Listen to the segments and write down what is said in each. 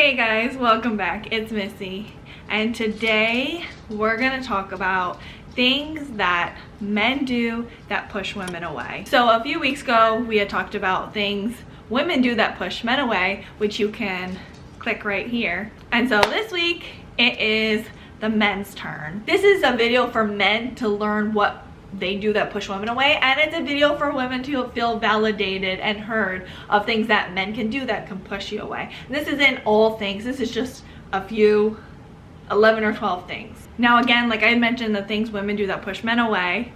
Hey guys, welcome back. It's Missy, and today we're gonna talk about things that men do that push women away. So a few weeks ago we had talked about things women do that push men away, which you can click right here. And so this week it is the men's turn. This is a video for men to learn what they do that push women away, and it's a video for women to feel validated and heard of things that men can do that can push you away. And this isn't all things, this is just a few 11 or 12 things. Now again, like I mentioned, the things women do that push men away,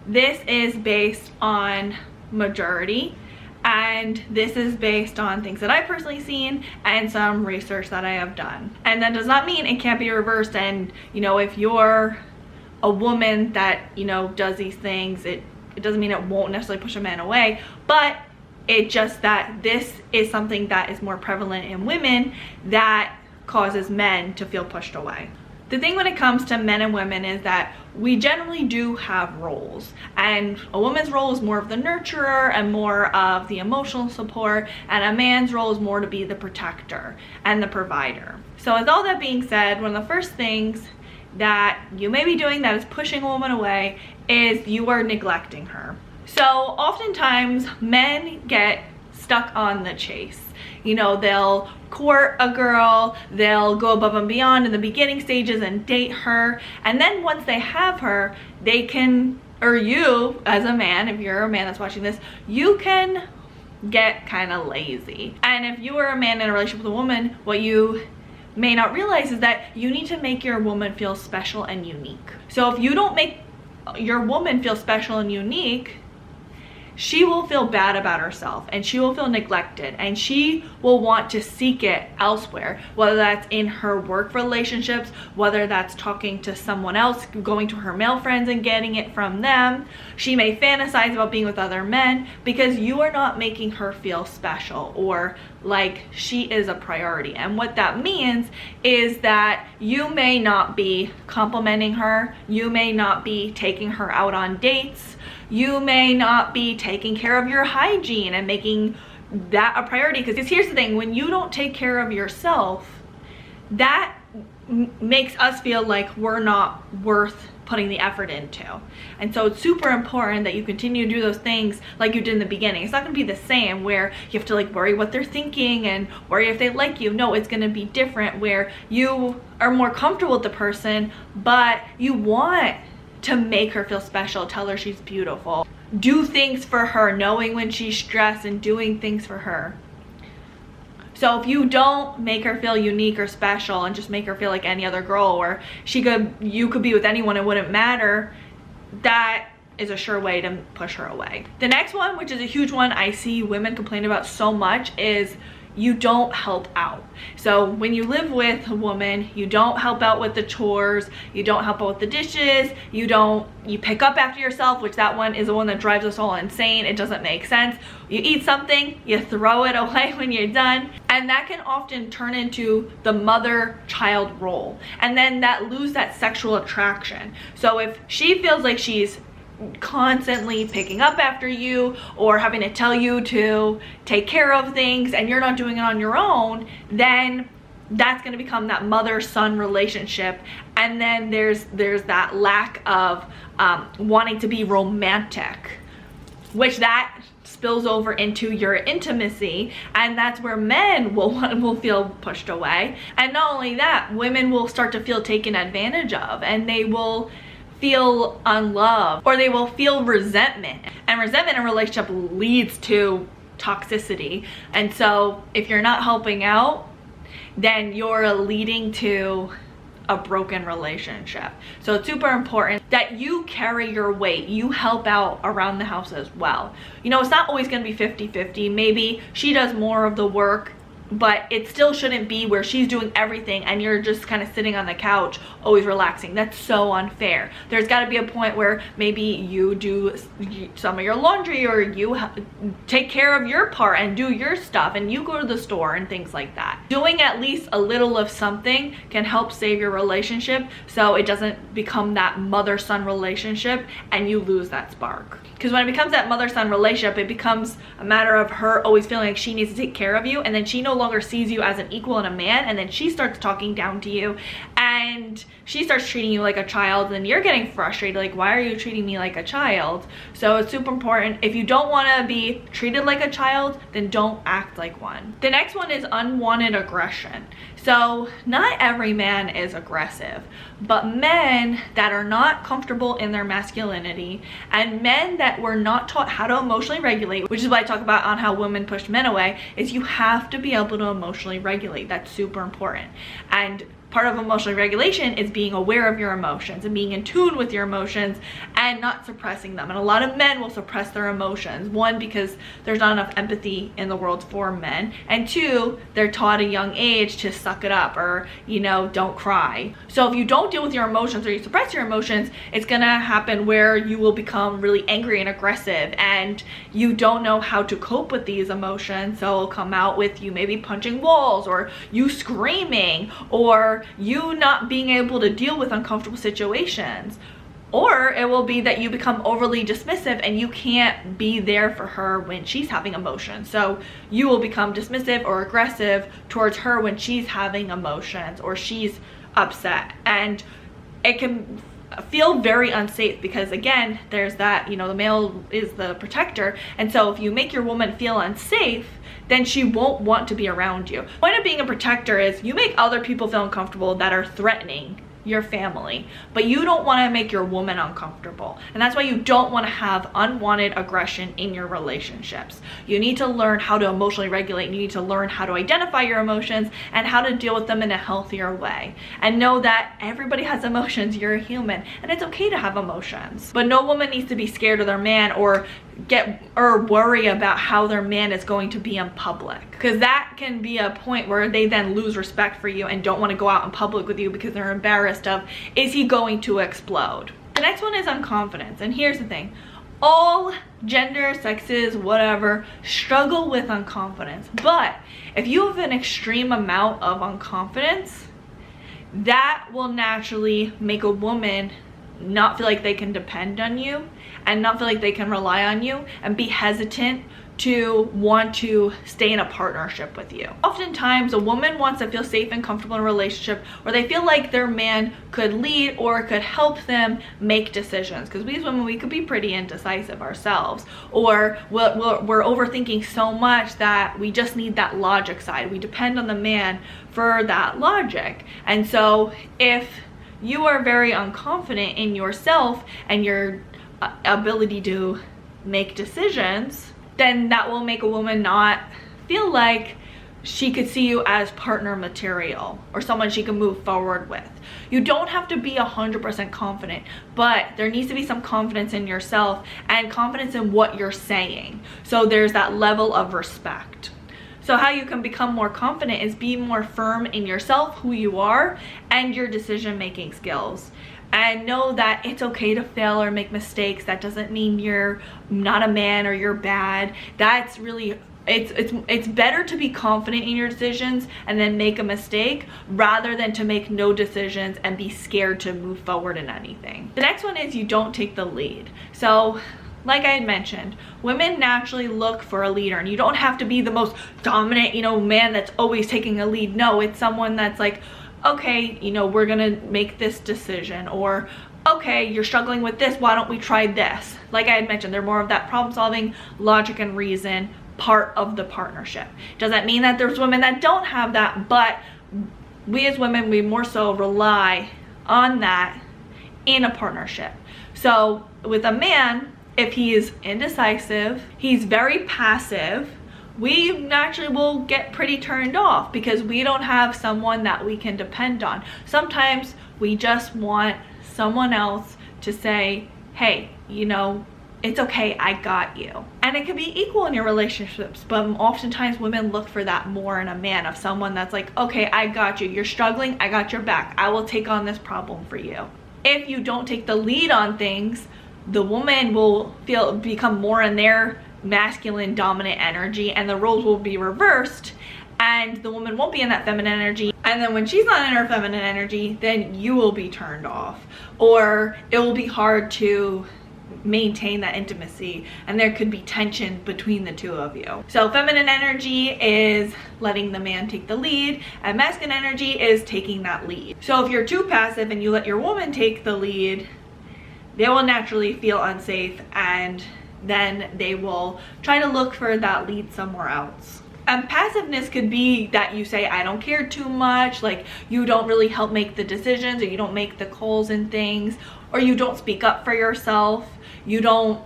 this is based on majority, and this is based on things that I've personally seen and some research that I have done. And that does not mean it can't be reversed, and you know, if you're a woman that, you know, does these things, it doesn't mean it won't necessarily push a man away, but it just that this is something that is more prevalent in women that causes men to feel pushed away. The thing when it comes to men and women is that we generally do have roles, and a woman's role is more of the nurturer and more of the emotional support, and a man's role is more to be the protector and the provider. So with all that being said, one of the first things that you may be doing that is pushing a woman away is you are neglecting her. So oftentimes men get stuck on the chase. You know, they'll court a girl, they'll go above and beyond in the beginning stages and date her, and then once they have her, they can, or you as a man, if you're a man that's watching this, you can get kind of lazy. And if you are a man in a relationship with a woman, what you may not realize is that you need to make your woman feel special and unique. So if you don't make your woman feel special and unique, she will feel bad about herself and she will feel neglected, and she will want to seek it elsewhere, whether that's in her work relationships, whether that's talking to someone else, going to her male friends and getting it from them. She may fantasize about being with other men because you are not making her feel special or like she is a priority. And what that means is that you may not be complimenting her, you may not be taking her out on dates, you may not be taking care of your hygiene and making that a priority. Because here's the thing, when you don't take care of yourself, that makes us feel like we're not worth putting the effort into. And so it's super important that you continue to do those things like you did in the beginning. It's not going to be the same where you have to like worry what they're thinking and worry if they like you. No, it's going to be different where you are more comfortable with the person, but you want to make her feel special, tell her she's beautiful, do things for her, knowing when she's stressed and doing things for her. So if you don't make her feel unique or special and just make her feel like any other girl, or you could be with anyone, it wouldn't matter, that is a sure way to push her away. The next one, which is a huge one I see women complain about so much, is you don't help out. So when you live with a woman, you don't help out with the chores, you don't help out with the dishes, you pick up after yourself, which that one is the one that drives us all insane. It doesn't make sense. You eat something, you throw it away when you're done, and that can often turn into the mother-child role, and then that lose that sexual attraction. So if she feels like she's constantly picking up after you or having to tell you to take care of things and you're not doing it on your own, then that's going to become that mother-son relationship. And then there's that lack of wanting to be romantic, which that spills over into your intimacy, and that's where men will feel pushed away. And not only that, women will start to feel taken advantage of, and they will feel unloved, or they will feel resentment, and resentment in a relationship leads to toxicity. And so if you're not helping out, then you're leading to a broken relationship. So it's super important that you carry your weight, you help out around the house as well. You know, it's not always going to be 50-50. Maybe she does more of the work, but it still shouldn't be where she's doing everything and you're just kind of sitting on the couch always relaxing. That's so unfair. There's got to be a point where maybe you do some of your laundry, or you take care of your part and do your stuff, and you go to the store and things like that. Doing at least a little of something can help save your relationship, so it doesn't become that mother-son relationship and you lose that spark. Because when it becomes that mother-son relationship, it becomes a matter of her always feeling like she needs to take care of you, and then she no longer sees you as an equal and a man, and then she starts talking down to you and she starts treating you like a child, and you're getting frustrated, like, why are you treating me like a child? So it's super important. If you don't want to be treated like a child, then don't act like one. The next one is unwanted aggression. So not every man is aggressive, but men that are not comfortable in their masculinity and men that were not taught how to emotionally regulate, which is what I talk about on how women push men away, is you have to be able to emotionally regulate. That's super important. And part of emotional regulation is being aware of your emotions and being in tune with your emotions and not suppressing them. And a lot of men will suppress their emotions. One, because there's not enough empathy in the world for men. And two, they're taught at a young age to suck it up or, you know, don't cry. So if you don't deal with your emotions or you suppress your emotions, it's gonna happen where you will become really angry and aggressive and you don't know how to cope with these emotions. So it'll come out with you maybe punching walls or you screaming or you not being able to deal with uncomfortable situations. Or it will be that you become overly dismissive and you can't be there for her when she's having emotions. So you will become dismissive or aggressive towards her when she's having emotions or she's upset. And it can feel very unsafe because, again, there's that, you know, the male is the protector. And so if you make your woman feel unsafe, then she won't want to be around you. The point of being a protector is you make other people feel uncomfortable that are threatening your family, but you don't want to make your woman uncomfortable. And that's why you don't want to have unwanted aggression in your relationships. You need to learn how to emotionally regulate. You need to learn how to identify your emotions and how to deal with them in a healthier way. And know that everybody has emotions. You're a human and it's okay to have emotions. But no woman needs to be scared of their man or worry about how their man is going to be in public, because that can be a point where they then lose respect for you and don't want to go out in public with you because they're embarrassed of, is he going to explode? The next one is unconfidence. And here's the thing, all gender, sexes, whatever, struggle with unconfidence. But if you have an extreme amount of unconfidence, that will naturally make a woman not feel like they can depend on you and not feel like they can rely on you and be hesitant to want to stay in a partnership with you. Oftentimes a woman wants to feel safe and comfortable in a relationship where they feel like their man could lead or could help them make decisions, because we as women, we could be pretty indecisive ourselves, or we're overthinking so much that we just need that logic side. We depend on the man for that logic. And so if you are very unconfident in yourself and your ability to make decisions, then that will make a woman not feel like she could see you as partner material or someone she can move forward with. You don't have to be 100% confident, but there needs to be some confidence in yourself and confidence in what you're saying. So there's that level of respect. So how you can become more confident is be more firm in yourself, who you are, and your decision-making skills. And know that it's okay to fail or make mistakes. That doesn't mean you're not a man or you're bad. That's really, it's better to be confident in your decisions and then make a mistake rather than to make no decisions and be scared to move forward in anything. The next one is you don't take the lead. So like I had mentioned, women naturally look for a leader, and you don't have to be the most dominant, you know, man that's always taking a lead. No, it's someone that's like, okay, you know, we're gonna make this decision, or okay, you're struggling with this, why don't we try this? Like I had mentioned, they're more of that problem solving, logic and reason part of the partnership. Doesn't mean that there's women that don't have that, but we as women, we more so rely on that in a partnership. So with a man, if he is indecisive, he's very passive, we naturally will get pretty turned off because we don't have someone that we can depend on. Sometimes we just want someone else to say, hey, you know, it's okay, I got you. And it can be equal in your relationships, but oftentimes women look for that more in a man, of someone that's like, okay, I got you, you're struggling, I got your back, I will take on this problem for you. If you don't take the lead on things, the woman will become more in their masculine dominant energy, and the roles will be reversed, and the woman won't be in that feminine energy. And then when she's not in her feminine energy, then you will be turned off, or it will be hard to maintain that intimacy, and there could be tension between the two of you. So feminine energy is letting the man take the lead, and masculine energy is taking that lead. So if you're too passive and you let your woman take the lead, they will naturally feel unsafe, and then they will try to look for that lead somewhere else. And passiveness could be that you say, I don't care too much, like you don't really help make the decisions, or you don't make the calls and things, or you don't speak up for yourself, you don't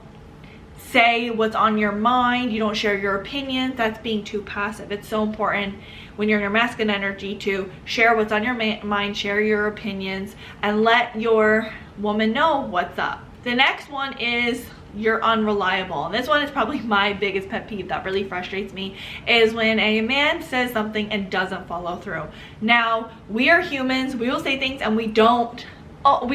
say what's on your mind, you don't share your opinions. That's being too passive. It's so important when you're in your masculine energy to share what's on your mind, share your opinions, and let your woman know what's up. The next one is you're unreliable. And this one is probably my biggest pet peeve that really frustrates me, is when a man says something and doesn't follow through. Now, we are humans, we will say things and we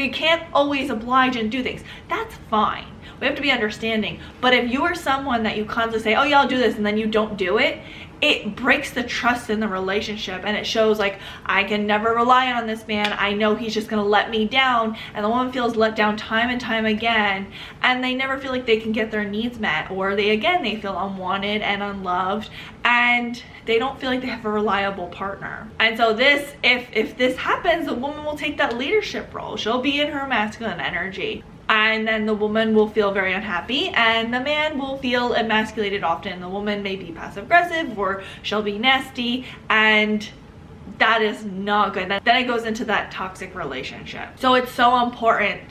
can't always oblige and do things. That's fine. We have to be understanding. But if you are someone that you constantly say, oh yeah, I'll do this, and then you don't do it, it breaks the trust in the relationship, and it shows like, I can never rely on this man. I know he's just gonna let me down, and the woman feels let down time and time again, and they never feel like they can get their needs met, or they feel unwanted and unloved, and they don't feel like they have a reliable partner. And so this, if this happens, the woman will take that leadership role. She'll be in her masculine energy, and then the woman will feel very unhappy, and the man will feel emasculated often. The woman may be passive aggressive, or she'll be nasty, and that is not good. Then it goes into that toxic relationship. So it's so important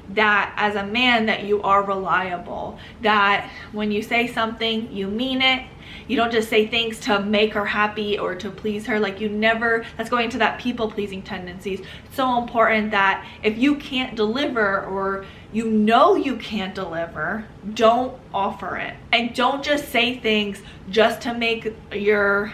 that as a man that you are reliable, that when you say something, you mean it. You don't just say things to make her happy or to please her. Like, you never, that's going to that people pleasing tendencies. It's so important that if you can't deliver, or you know you can't deliver, don't offer it. And don't just say things just to make your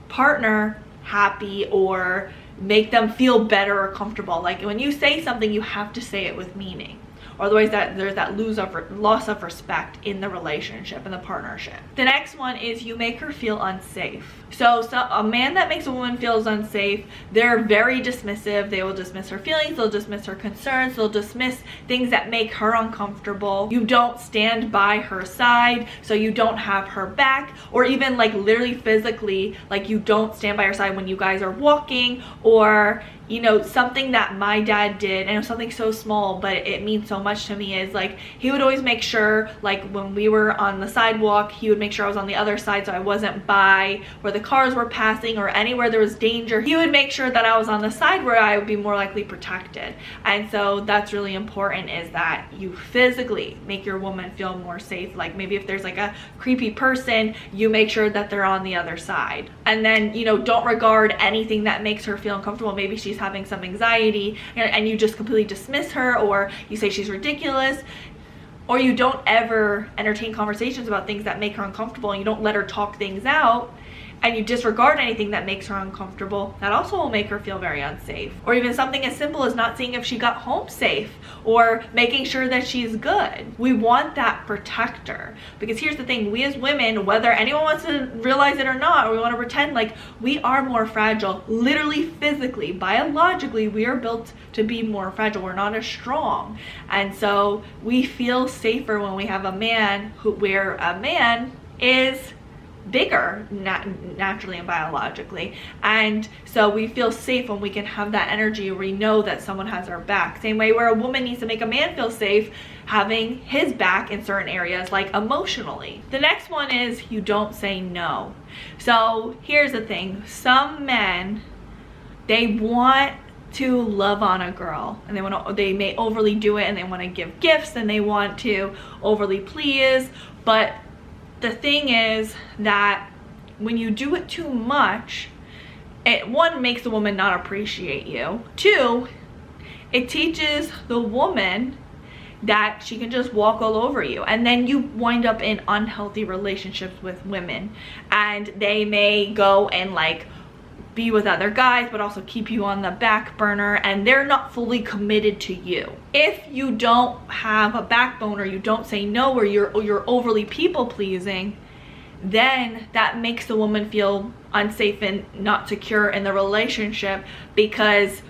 partner happy or make them feel better or comfortable. Like, when you say something, you have to say it with meaning. Otherwise, there's that loss of respect in the relationship and the partnership. The next one is you make her feel unsafe. So a man that makes a woman feel unsafe, they're very dismissive. They will dismiss her feelings, they'll dismiss her concerns, they'll dismiss things that make her uncomfortable. You don't stand by her side, so you don't have her back, or even like literally physically, like you don't stand by her side when you guys are walking, or you know, something that my dad did, and it was something so small, but it means so much to me, is like, he would always make sure, like when we were on the sidewalk, he would make sure I was on the other side, so I wasn't by where the cars were passing or anywhere there was danger. He would make sure that I was on the side where I would be more likely protected. And so that's really important, is that you physically make your woman feel more safe. Like, maybe if there's like a creepy person, you make sure that they're on the other side. And then, you know, don't regard anything that makes her feel uncomfortable. Maybe she's having some anxiety and you just completely dismiss her, or you say she's ridiculous, or you don't ever entertain conversations about things that make her uncomfortable, and you don't let her talk things out, and you disregard anything that makes her uncomfortable. That also will make her feel very unsafe. Or even something as simple as not seeing if she got home safe, or making sure that she's good. We want that protector, because here's the thing, we as women, whether anyone wants to realize it or not, or we want to pretend, like, we are more fragile. Literally, physically, biologically, we are built to be more fragile. We're not as strong. And so we feel safer when we have a man where a man is bigger naturally and biologically, and so we feel safe when we can have that energy where we know that someone has our back. Same way where a woman needs to make a man feel safe, having his back in certain areas, like emotionally. The next one is you don't say no. So here's the thing, some men, they want to love on a girl, and they may overly do it, and they want to give gifts, and they want to overly please. But the thing is that when you do it too much, it, one, makes the woman not appreciate you. Two, it teaches the woman that she can just walk all over you, and then you wind up in unhealthy relationships with women, and they may go and like be with other guys but also keep you on the back burner, and they're not fully committed to you. If you don't have a backbone, or you don't say no, or you're overly people pleasing, then that makes the woman feel unsafe and not secure in the relationship, because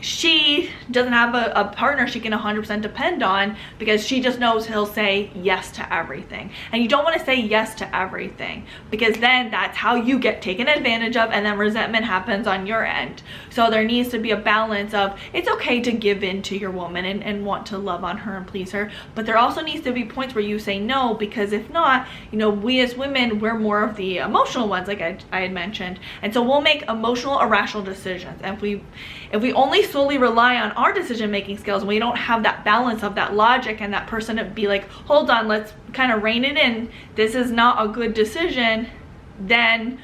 she doesn't have a partner she can 100% depend on, because she just knows he'll say yes to everything. And you don't want to say yes to everything, because then that's how you get taken advantage of, and then resentment happens on your end. So there needs to be a balance of, it's okay to give in to your woman and want to love on her and please her, but there also needs to be points where you say no, because if not, you know, we as women, we're more of the emotional ones, like I had mentioned, and so we'll make emotional, irrational decisions. And if we only solely rely on our decision-making skills, and we don't have that balance of that logic and that person to be like, hold on, let's kind of rein it in, this is not a good decision, then,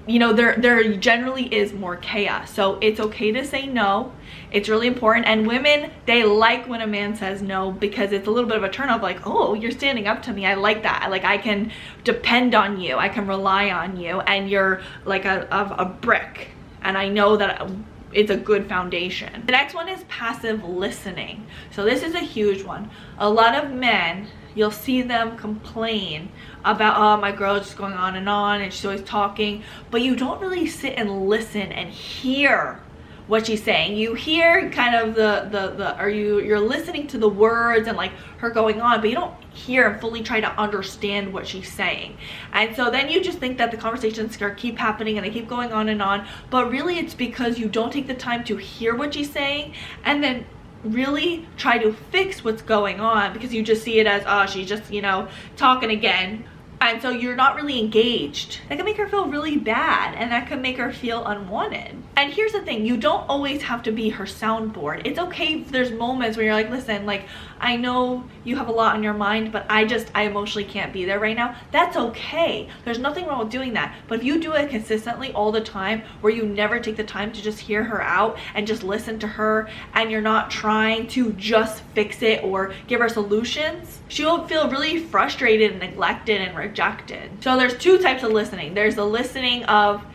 you know, there generally is more chaos. So it's okay to say no. It's really important. And women, they like when a man says no, because it's a little bit of a turn off, like, oh, you're standing up to me, I like that, like I can depend on you, I can rely on you, and you're like a brick, and I know that it's a good foundation. The next one is passive listening. So this is a huge one. A lot of men, you'll see them complain about, oh, my girl's just going on and she's always talking, but you don't really sit and listen and hear what she's saying. You hear kind of you're listening to the words and like her going on, but you don't hear and fully try to understand what she's saying. And so then you just think that the conversations keep happening and they keep going on, but really it's because you don't take the time to hear what she's saying and then really try to fix what's going on, because you just see it as, oh, she's just, you know, talking again. And so you're not really engaged. That can make her feel really bad, and that can make her feel unwanted. And here's the thing, you don't always have to be her soundboard. It's okay if there's moments where you're like, listen, like, I know you have a lot on your mind, but I emotionally can't be there right now. That's okay. There's nothing wrong with doing that. But if you do it consistently all the time, where you never take the time to just hear her out and just listen to her, and you're not trying to just fix it or give her solutions, she'll feel really frustrated and neglected and rejected. So there's two types of listening. There's the listening of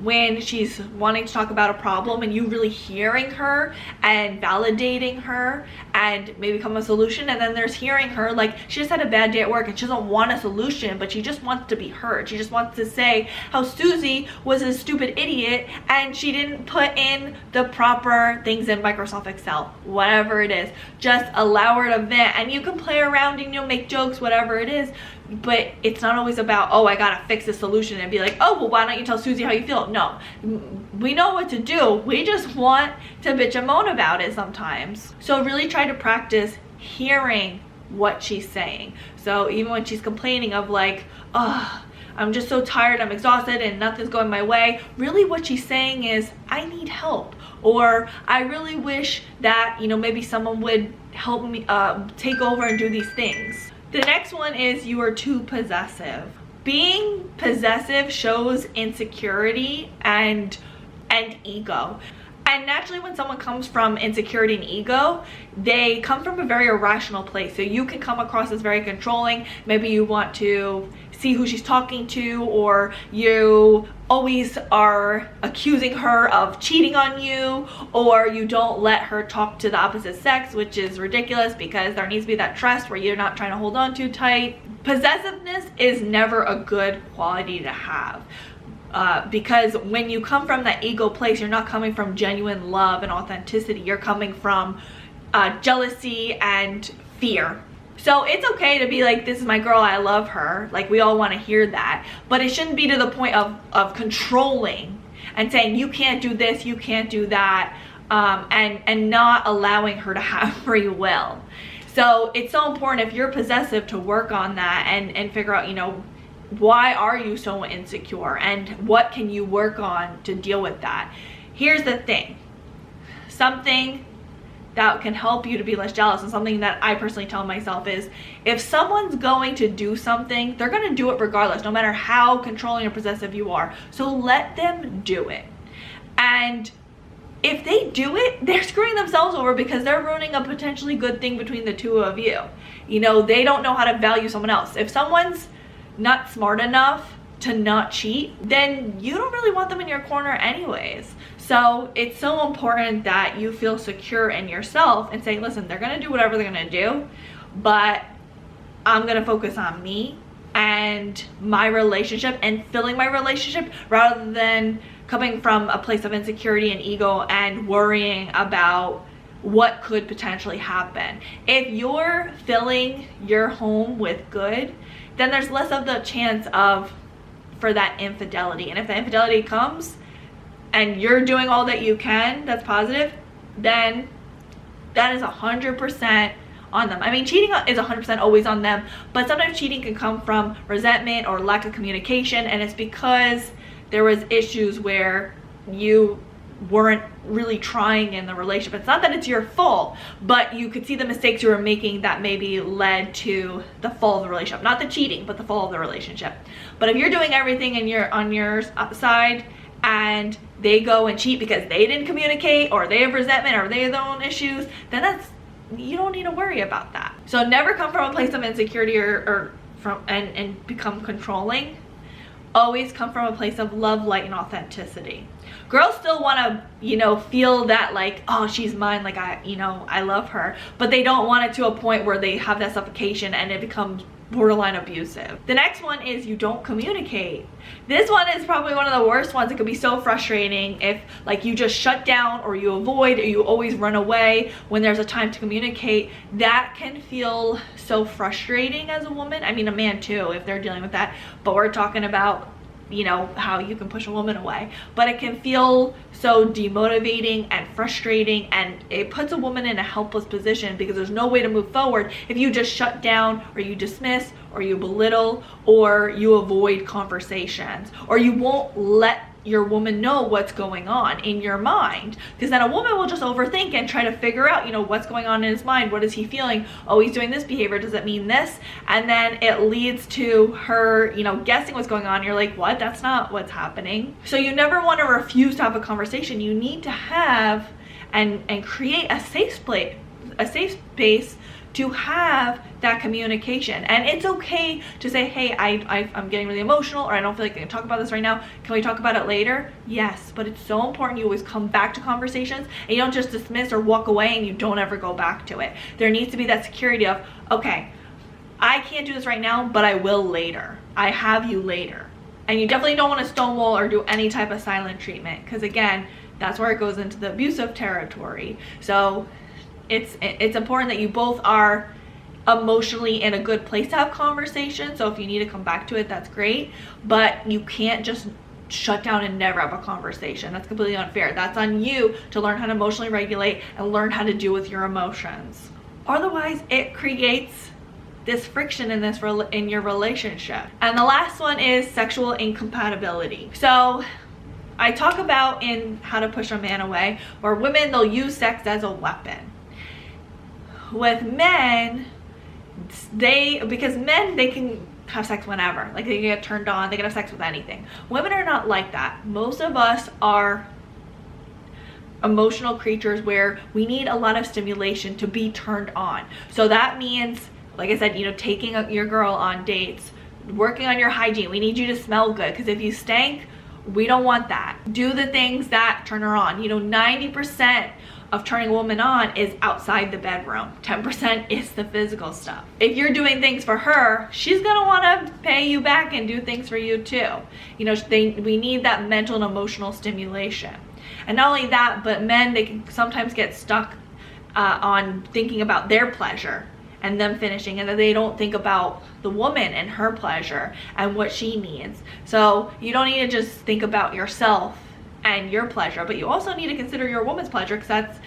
when she's wanting to talk about a problem and you really hearing her and validating her and maybe come a solution. And then there's hearing her like she just had a bad day at work and she doesn't want a solution, but she just wants to be heard. She just wants to say how Susie was a stupid idiot and she didn't put in the proper things in Microsoft Excel, whatever it is. Just allow her to vent, and you can play around and, you know, make jokes, whatever it is. But it's not always about, oh, I gotta fix the solution and be like, oh, well, why don't you tell Susie how you feel? No, we know what to do. We just want to bitch and moan about it sometimes. So really try to practice hearing what she's saying. So even when she's complaining of like, oh, I'm just so tired, I'm exhausted and nothing's going my way, really what she's saying is, I need help. Or I really wish that, you know, maybe someone would help me take over and do these things. The next one is you are too possessive. Being possessive shows insecurity and ego. And naturally when someone comes from insecurity and ego, they come from a very irrational place. So you can come across as very controlling. Maybe you want to see who she's talking to, or you always are accusing her of cheating on you, or you don't let her talk to the opposite sex, which is ridiculous because there needs to be that trust where you're not trying to hold on too tight. Possessiveness is never a good quality to have. Because when you come from that ego place, you're not coming from genuine love and authenticity. You're coming from jealousy and fear. So it's okay to be like, this is my girl, I love her. Like, we all want to hear that. But it shouldn't be to the point of controlling and saying, you can't do this, you can't do that, and not allowing her to have free will. So it's so important, if you're possessive, to work on that and figure out, you know, why are you so insecure and what can you work on to deal with that. Here's the thing, something that can help you to be less jealous, and something that I personally tell myself is, if someone's going to do something, they're going to do it regardless, no matter how controlling or possessive you are. So let them do it. And if they do it, they're screwing themselves over, because they're ruining a potentially good thing between the two of you. You know, they don't know how to value someone else. If someone's not smart enough to not cheat, then you don't really want them in your corner anyways. So it's so important that you feel secure in yourself and say, listen, they're gonna do whatever they're gonna do, but I'm gonna focus on me and my relationship and filling my relationship, rather than coming from a place of insecurity and ego and worrying about what could potentially happen. If you're filling your home with good, then there's less of the chance for that infidelity. And if the infidelity comes and you're doing all that you can that's positive, then that is 100% on them. I mean, cheating is 100% always on them, but sometimes cheating can come from resentment or lack of communication, and it's because there was issues where you weren't really trying in the relationship. It's not that it's your fault, but you could see the mistakes you were making that maybe led to the fall of the relationship. Not the cheating, but the fall of the relationship. But if you're doing everything and you're on your side and they go and cheat because they didn't communicate, or they have resentment, or they have their own issues, then you don't need to worry about that. So never come from a place of insecurity and become controlling. Always come from a place of love, light, and authenticity. Girls still want to, feel that like, oh, she's mine, like I love her, but they don't want it to a point where they have that suffocation and it becomes borderline abusive. The next one is you don't communicate. This one is probably one of the worst ones. It could be so frustrating if like you just shut down, or you avoid, or you always run away when there's a time to communicate. That can feel so frustrating as a woman. I mean, a man too, if they're dealing with that, but we're talking about how you can push a woman away. But it can feel so demotivating and frustrating, and it puts a woman in a helpless position because there's no way to move forward if you just shut down, or you dismiss, or you belittle, or you avoid conversations, or you won't let your woman know what's going on in your mind, because then a woman will just overthink and try to figure out what's going on in his mind. What is he feeling? Oh, he's doing this behavior, does it mean this? And then it leads to her guessing what's going on. You're like, what? That's not what's happening. So you never want to refuse to have a conversation. You need to have and create a safe space to have that communication. And it's okay to say, hey, I'm getting really emotional, or I don't feel like I can talk about this right now. Can we talk about it later? Yes, but it's so important you always come back to conversations, and you don't just dismiss or walk away and you don't ever go back to it. There needs to be that security of, okay, I can't do this right now, but I will later. I have you later. And you definitely don't want to stonewall or do any type of silent treatment, because again, that's where it goes into the abusive territory. So it's important that you both are emotionally in a good place to have conversation. So if you need to come back to it, that's great, but you can't just shut down and never have a conversation. That's completely unfair. That's on you to learn how to emotionally regulate and learn how to deal with your emotions. Otherwise, it creates this friction in your relationship. And the last one is sexual incompatibility. So I talk about in How to Push a Man Away, where women, they'll use sex as a weapon. With men, because men, they can have sex whenever. Like, they can get turned on, they can have sex with anything. Women are not like that. Most of us are emotional creatures where we need a lot of stimulation to be turned on. So that means, like I said, taking your girl on dates, working on your hygiene. We need you to smell good, because if you stink, we don't want that. Do the things that turn her on. 90% of turning a woman on is outside the bedroom. 10% is the physical stuff. If you're doing things for her, she's gonna wanna pay you back and do things for you too. We need that mental and emotional stimulation. And not only that, but men, they can sometimes get stuck on thinking about their pleasure and them finishing, and that they don't think about the woman and her pleasure and what she needs. So you don't need to just think about yourself and your pleasure, but you also need to consider your woman's pleasure, because that's,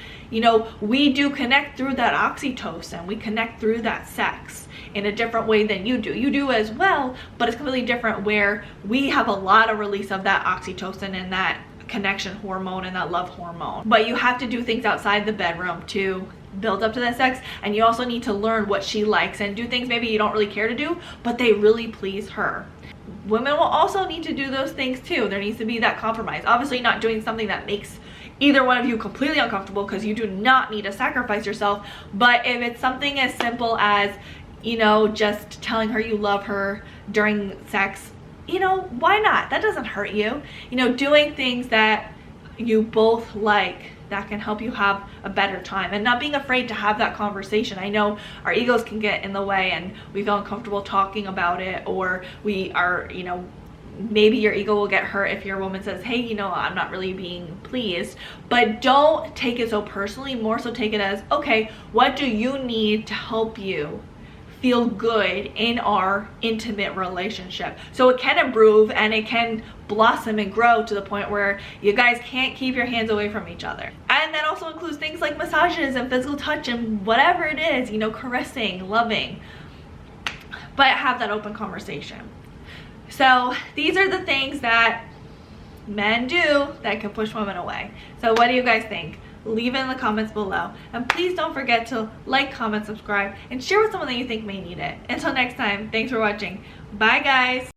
we do connect through that oxytocin. We connect through that sex in a different way than you do. You do as well, but it's completely different, where we have a lot of release of that oxytocin and that connection hormone and that love hormone. But you have to do things outside the bedroom to build up to that sex, and you also need to learn what she likes and do things maybe you don't really care to do, but they really please her. Women will also need to do those things too. There needs to be that compromise. Obviously not doing something that makes either one of you completely uncomfortable, because you do not need to sacrifice yourself. But if it's something as simple as, just telling her you love her during sex, why not? That doesn't hurt you. Doing things that you both like, that can help you have a better time, and not being afraid to have that conversation. I know our egos can get in the way and we feel uncomfortable talking about it, or we are, maybe your ego will get hurt if your woman says, hey, you know, I'm not really being pleased. But don't take it so personally. More so take it as, okay, what do you need to help you feel good in our intimate relationship? So it can improve and it can blossom and grow to the point where you guys can't keep your hands away from each other. And that also includes things like massages and physical touch and whatever it is, you know, caressing, loving. But have that open conversation. So these are the things that men do that can push women away. So what do you guys think? Leave it in the comments below. And please don't forget to like, comment, subscribe, and share with someone that you think may need it. Until next time, thanks for watching. Bye, guys.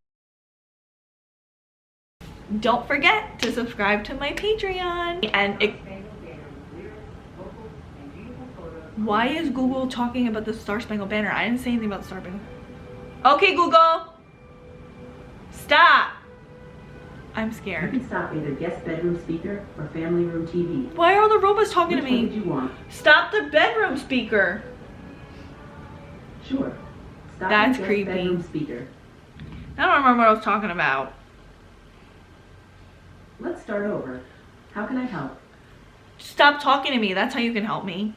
Don't forget to subscribe to my Patreon. And why is Google talking about the Star Spangled Banner? I didn't say anything about the Star Spangled. Okay, Google. Stop. I'm scared. You can stop either guest bedroom speaker or family room TV. Why are all the robots talking to me? Which one did you want? Stop the bedroom speaker. Sure. Stop That's the guest creepy. bedroom speaker. I don't remember what I was talking about. Let's start over. How can I help? Stop talking to me. That's how you can help me.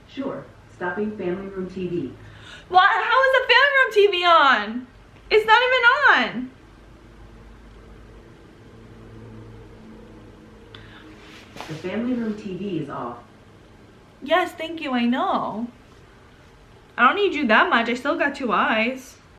Sure. Stopping family room TV. What? How is the family room TV on? It's not even on. The family room TV is off. Yes, thank you. I know. I don't need you that much. I still got 2 eyes.